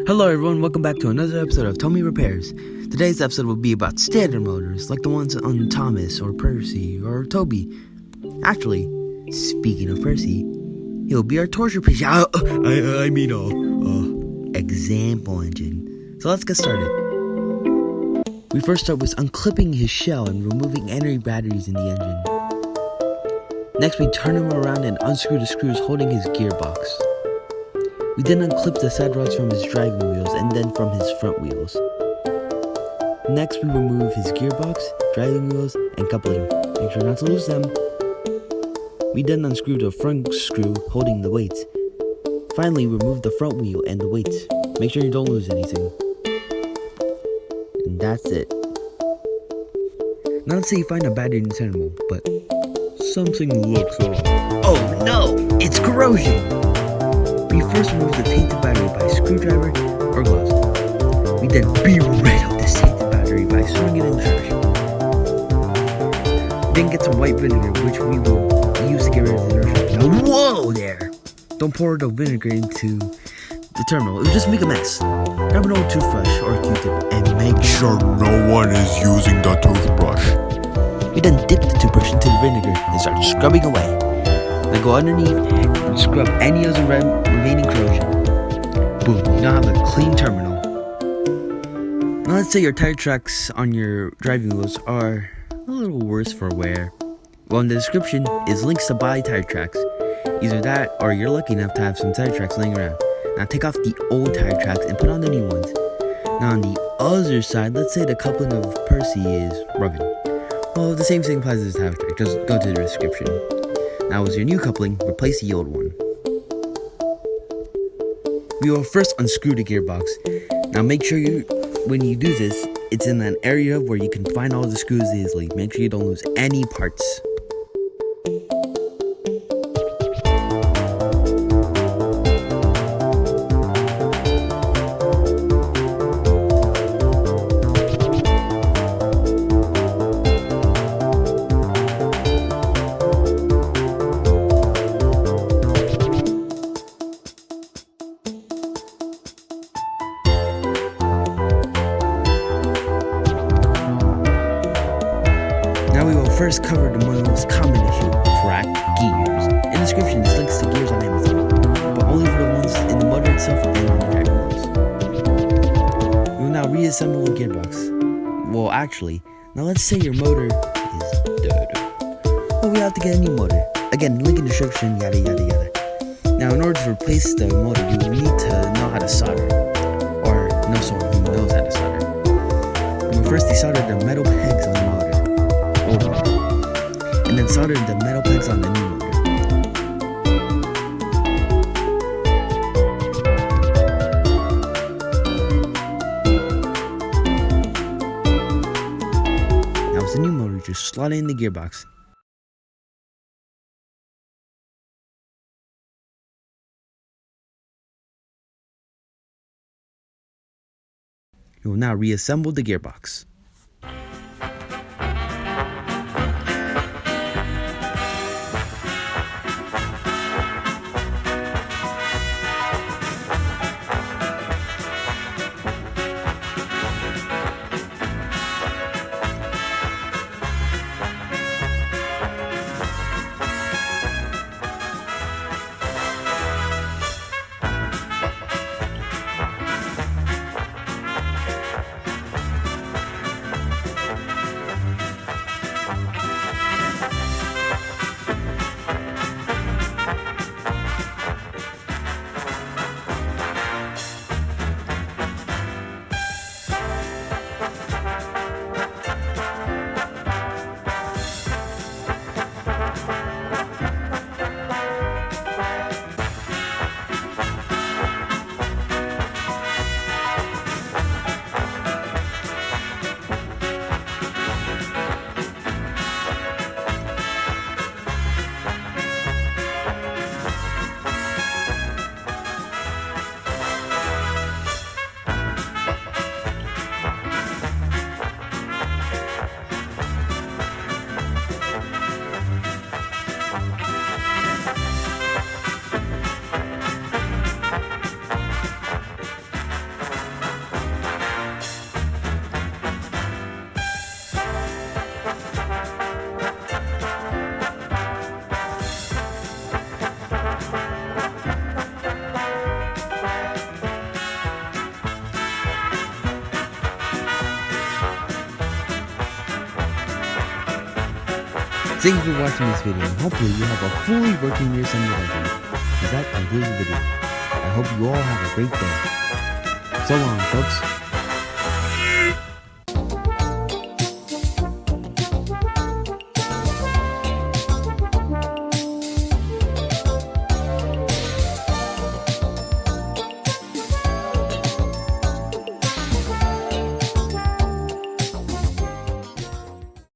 Hello everyone, welcome back to another episode of TOMY Repairs. Today's episode will be about standard motors, like the ones on Thomas or Percy or Toby. Actually, speaking of Percy, he'll be our torture patient. Example engine. So let's get started. We first start with unclipping his shell and removing any batteries in the engine. Next, we turn him around and unscrew the screws holding his gearbox. We then unclip the side rods from his driving wheels and then from his front wheels. Next, we remove his gearbox, driving wheels, and coupling. Make sure not to lose them. We then unscrew the front screw holding the weights. Finally, remove the front wheel and the weights. Make sure you don't lose anything. And that's it. Now let's say you find a battery in the terminal, but something looks off. Oh no! It's corrosion! We first remove the tainted battery by screwdriver or gloves. We then beat rid of this tainted battery by throwing it in the trash. Then get some white vinegar, which we will use to get rid of the inertia. Now, whoa there! Don't pour the vinegar into the terminal, it will just make a mess. Grab an old toothbrush or a Q-tip and make sure no one is using the toothbrush. We then dip the toothbrush into the vinegar and start scrubbing away. Then go underneath and scrub any of the remaining corrosion. Boom, you now have a clean terminal. Now let's say your tire tracks on your driving wheels are a little worse for wear. Well, in the description is links to buy tire tracks. Either that or you're lucky enough to have some tire tracks laying around. Now take off the old tire tracks and put on the new ones. Now on the other side, let's say the coupling of Percy is broken. Well, the same thing applies to the tire track, just go to the description. Now with your new coupling, replace the old one. We will first unscrew the gearbox. Now make sure when you do this, it's in an area where you can find all the screws easily. Make sure you don't lose any parts. Now we will first cover the most common issue, cracked gears. In the description is links to gears on Amazon, but only for the ones in the motor itself and on the driving wheels. We will now reassemble the gearbox. Well, actually, now let's say your motor is dead. Well, we have to get a new motor. Again, link in the description, yada yada yada. Now, in order to replace the motor, you will need to know how to solder. Or know someone who knows how to solder. We will first desolder the metal pegs on the motor. And then solder the metal pegs on the new motor. Now with the new motor, just slot it in the gearbox. You will now reassemble the gearbox. Thank you for watching this video, and hopefully you have a fully working rear assembly engine. As that concludes the video, I hope you all have a great day. So long, folks.